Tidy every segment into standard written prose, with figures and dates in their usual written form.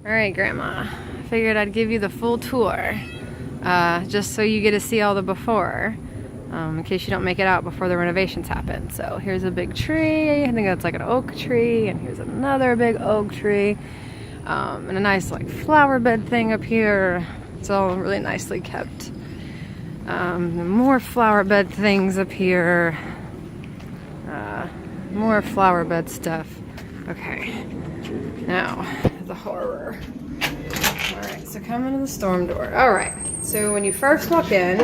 All right, Grandma. Figured I'd give you the full tour, just so you get to see all the before, in case you don't make it out before the renovations happen. So here's a big tree. I think that's like an oak tree, and here's another big oak tree, and a nice like flower bed thing up here. It's all really nicely kept. More flower bed things up here. More flower bed stuff. Okay. Now, the horror. Alright, so come into the storm door. Alright, so when you first walk in,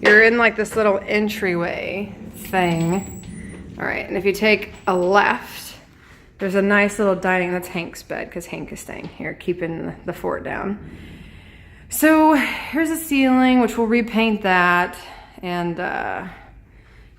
you're in like this little entryway thing. Alright, and if you take a left, there's a nice little dining. That's Hank's bed, because Hank is staying here, keeping the fort down. So here's a ceiling, which we'll repaint that, and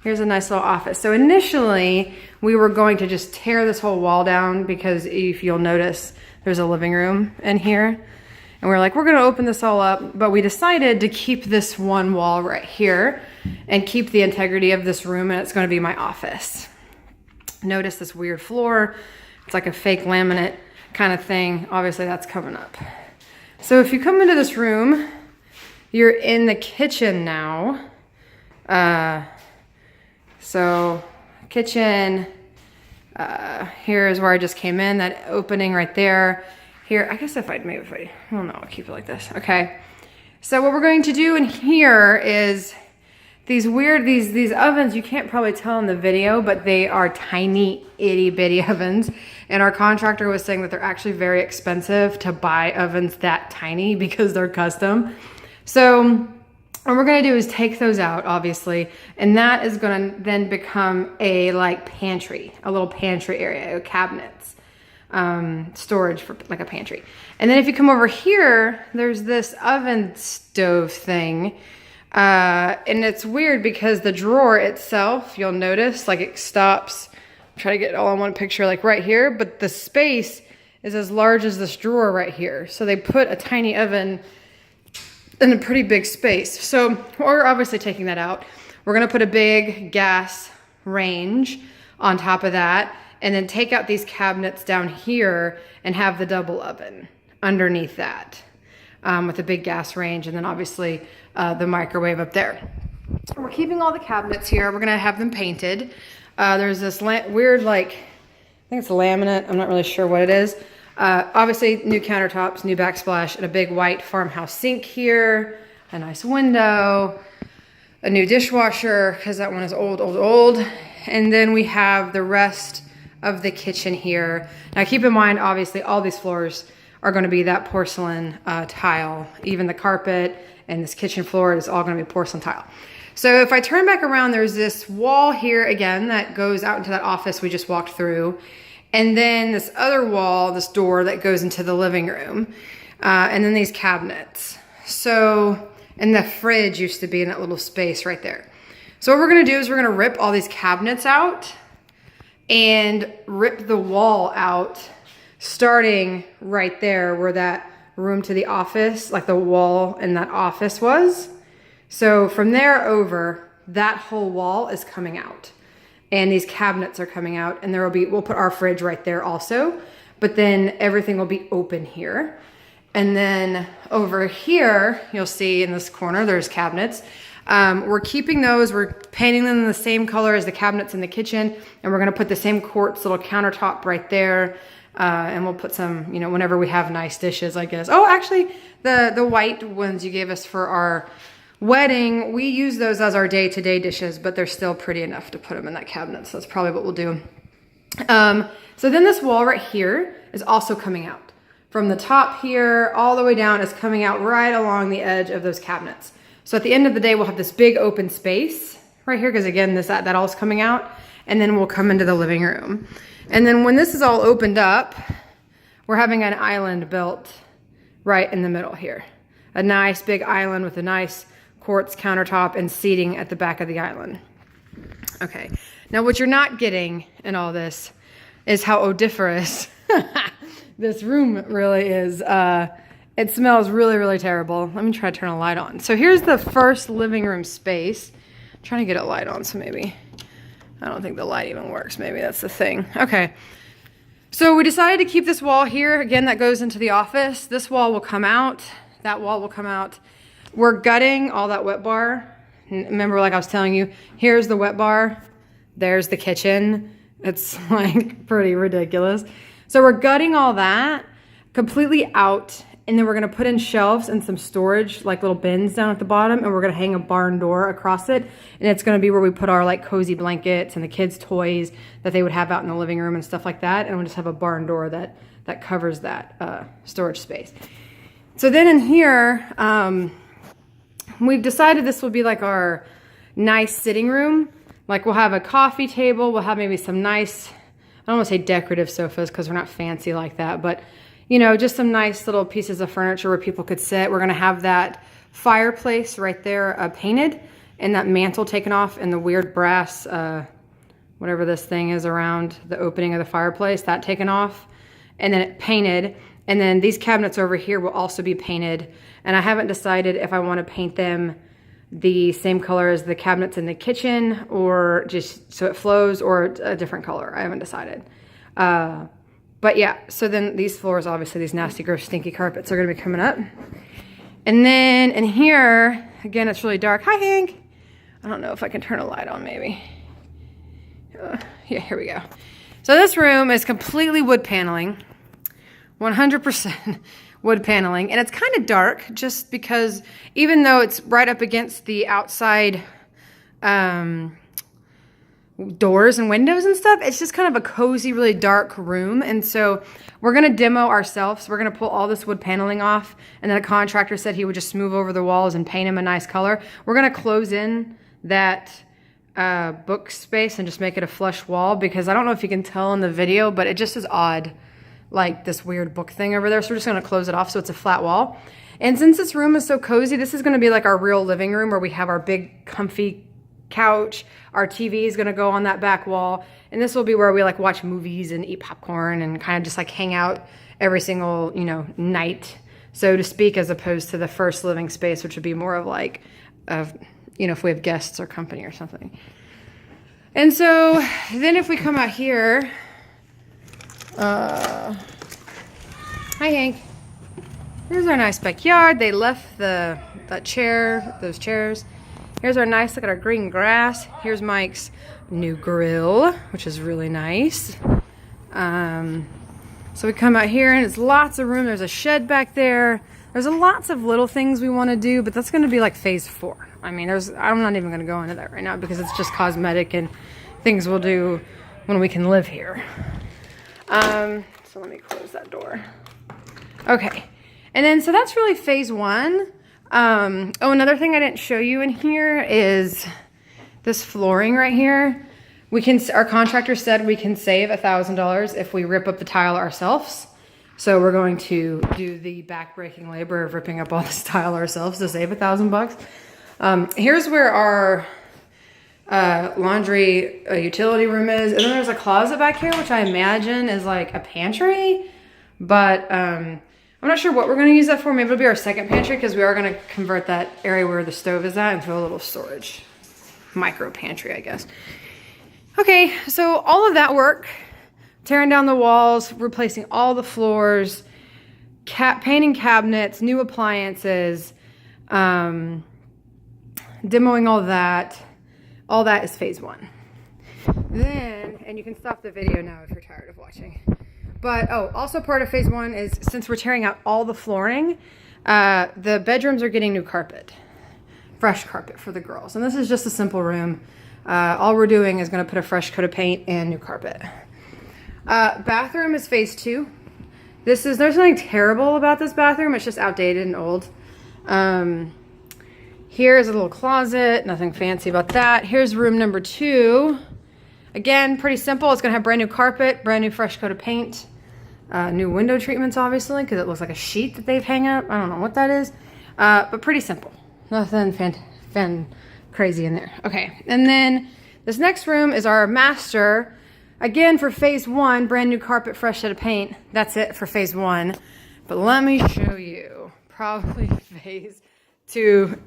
here's a nice little office. So initially, we were going to just tear this whole wall down because if you'll notice, there's a living room in here. And we're like, we're gonna open this all up, but we decided to keep this one wall right here and keep the integrity of this room, and it's gonna be my office. Notice this weird floor. It's like a fake laminate kind of thing. Obviously, that's coming up. So if you come into this room, you're in the kitchen now. So kitchen, here's where I just came in, that opening right there. Here, I guess well no, I'll keep it like this. Okay. So what we're going to do in here is these ovens, you can't probably tell in the video, but they are tiny itty bitty ovens. And our contractor was saying that they're actually very expensive to buy ovens that tiny because they're custom. So what we're gonna do is take those out, obviously, and that is gonna then become a like pantry, a little pantry area, cabinets, storage for like a pantry. And then if you come over here, there's this oven stove thing. And it's weird because the drawer itself, you'll notice, like it stops, try to get it all in one picture, like right here, but the space is as large as this drawer right here. So they put a tiny oven in a pretty big space. So we're obviously taking that out. We're gonna put a big gas range on top of that, and then take out these cabinets down here and have the double oven underneath that, with a big gas range, and then obviously the microwave up there. We're keeping all the cabinets here. We're gonna have them painted. There's this weird, like, I think it's laminate. I'm not really sure what it is. Obviously new countertops, new backsplash, and a big white farmhouse sink here, a nice window, a new dishwasher, because that one is old. And then we have the rest of the kitchen here. Now keep in mind, obviously all these floors are going to be that porcelain tile. Even the carpet and this kitchen floor is all going to be porcelain tile. So if I turn back around, there's this wall here again that goes out into that office we just walked through. And then this other wall, this door that goes into the living room. And then these cabinets. So, and the fridge used to be in that little space right there. So what we're gonna do is we're gonna rip all these cabinets out and rip the wall out, starting right there where that room to the office, like the wall in that office was. So from there over, that whole wall is coming out. And these cabinets are coming out, and we'll put our fridge right there also, but then everything will be open here. And then over here, you'll see in this corner, there's cabinets. We're keeping those, we're painting them in the same color as the cabinets in the kitchen, and we're gonna put the same quartz little countertop right there. And we'll put some, whenever we have nice dishes, I guess. Oh, actually, the white ones you gave us for our wedding, we use those as our day-to-day dishes, but they're still pretty enough to put them in that cabinet, so that's probably what we'll do. So then this wall right here is also coming out. From the top here, all the way down, is coming out right along the edge of those cabinets. So at the end of the day, we'll have this big open space right here, because again, that all's coming out, and then we'll come into the living room. And then when this is all opened up, we're having an island built right in the middle here. A nice big island with a nice quartz countertop and seating at the back of the island. Okay, now what you're not getting in all this is how odoriferous this room really is. It smells really, really terrible. Let me try to turn a light on. So here's the first living room space. I'm trying to get a light on, so maybe, I don't think the light even works. Maybe that's the thing. Okay. So we decided to keep this wall here. Again, that goes into the office. This wall will come out. That wall will come out. We're gutting all that wet bar. Remember, like I was telling you, here's the wet bar. There's the kitchen. It's like pretty ridiculous. So we're gutting all that completely out. And then we're gonna put in shelves and some storage, like little bins down at the bottom, and we're gonna hang a barn door across it. And it's gonna be where we put our like cozy blankets and the kids' toys that they would have out in the living room and stuff like that. And we'll just have a barn door that covers that storage space. So then in here, we've decided this will be like our nice sitting room. Like we'll have a coffee table, we'll have maybe some nice, I don't wanna say decorative sofas because we're not fancy like that, but you know, just some nice little pieces of furniture where people could sit. We're gonna have that fireplace right there painted and that mantle taken off and the weird brass, whatever this thing is around the opening of the fireplace, that taken off and then it painted. And then these cabinets over here will also be painted. And I haven't decided if I wanna paint them the same color as the cabinets in the kitchen or just so it flows or a different color. I haven't decided. But yeah, so then these floors, obviously these nasty, gross, stinky carpets are gonna be coming up. And then in here, again, it's really dark. Hi, Hank. I don't know if I can turn a light on maybe. Yeah, here we go. So this room is completely wood paneling, 100% wood paneling. And it's kind of dark just because even though it's right up against the outside, doors and windows and stuff, it's just kind of a cozy, really dark room. And so we're going to demo ourselves. We're going to pull all this wood paneling off. And then the contractor said he would just smooth over the walls and paint them a nice color. We're going to close in that book space and just make it a flush wall because I don't know if you can tell in the video, but it just is odd, like this weird book thing over there. So we're just going to close it off so it's a flat wall. And since this room is so cozy, this is going to be like our real living room where we have our big comfy couch. Our TV is going to go on that back wall. And this will be where we like watch movies and eat popcorn and kind of just like hang out every single, you know, night, so to speak, as opposed to the first living space, which would be more of like, you know, if we have guests or company or something. And so then if we come out here, hi Hank. Here's our nice backyard. They left those chairs. Here's our nice, look at our green grass. Here's Mike's new grill, which is really nice. So we come out here and it's lots of room. There's a shed back there. There's lots of little things we want to do, but that's going to be like phase 4. I mean, I'm not even going to go into that right now because it's just cosmetic and things we'll do when we can live here. So let me close that door. Okay. And then, so that's really phase 1. Oh, another thing I didn't show you in here is this flooring right here. Our contractor said we can save $1,000 if we rip up the tile ourselves. So we're going to do the back-breaking labor of ripping up all this tile ourselves to save $1,000. Here's where our laundry utility room is. And then there's a closet back here, which I imagine is like a pantry, but I'm not sure what we're going to use that for. Maybe it'll be our second pantry because we are going to convert that area where the stove is at into a little storage micro pantry, I guess. Okay, so all of that work, tearing down the walls, replacing all the floors, painting cabinets, new appliances, demoing all that is phase 1. Then, and you can stop the video now if you're tired of watching. But, also part of phase 1 is since we're tearing out all the flooring, the bedrooms are getting new carpet, fresh carpet for the girls. And this is just a simple room. All we're doing is going to put a fresh coat of paint and new carpet. Bathroom is phase 2. There's nothing terrible about this bathroom. It's just outdated and old. Here's a little closet. Nothing fancy about that. Here's room number 2. Again, pretty simple. It's going to have brand new carpet, brand new fresh coat of paint, new window treatments, obviously, because it looks like a sheet that they've hung up. I don't know what that is, but pretty simple. Nothing crazy in there. Okay, and then this next room is our master. Again, for phase 1, brand new carpet, fresh set of paint. That's it for phase 1. But let me show you probably phase 2/2.5.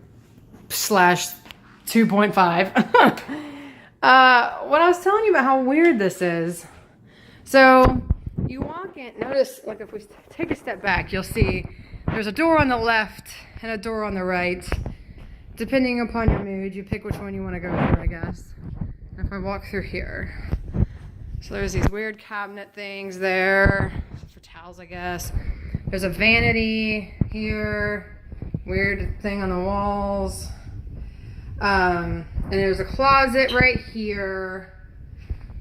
What I was telling you about how weird this is. So you walk in, notice, like if we take a step back, you'll see there's a door on the left and a door on the right. Depending upon your mood, you pick which one you want to go through, I guess. If I walk through here, so there's these weird cabinet things there for towels, I guess. There's a vanity here, weird thing on the walls. And there's a closet right here.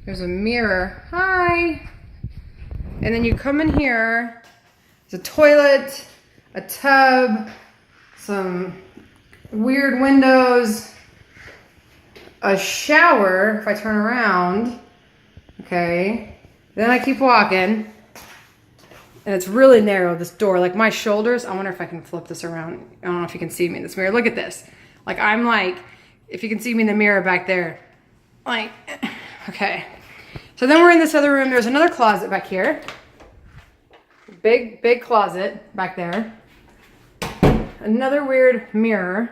There's a mirror. Hi. And then you come in here. There's a toilet, a tub, some weird windows, a shower if I turn around. Okay. Then I keep walking. And it's really narrow, this door. Like my shoulders, I wonder if I can flip this around. I don't know if you can see me in this mirror. Look at this. Like I'm like, if you can see me in the mirror back there. Like, okay. So then we're in this other room. There's another closet back here. Big closet back there. Another weird mirror.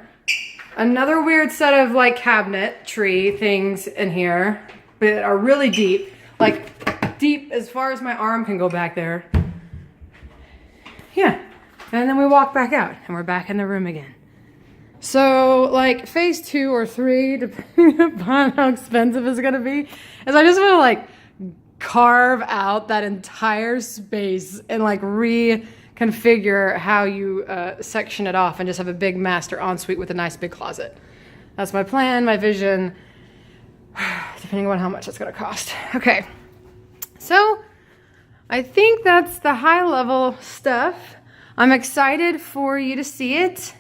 Another weird set of like cabinetry things in here. That are really deep. Like deep as far as my arm can go back there. Yeah. And then we walk back out and we're back in the room again. So like phase 2 or 3, depending upon how expensive it's gonna be, is I just wanna like carve out that entire space and like reconfigure how you section it off and just have a big master ensuite with a nice big closet. That's my plan, my vision, depending on how much it's gonna cost. Okay, so I think that's the high level stuff. I'm excited for you to see it.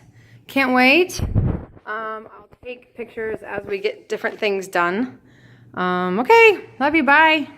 Can't wait. I'll take pictures as we get different things done. Okay, love you, bye.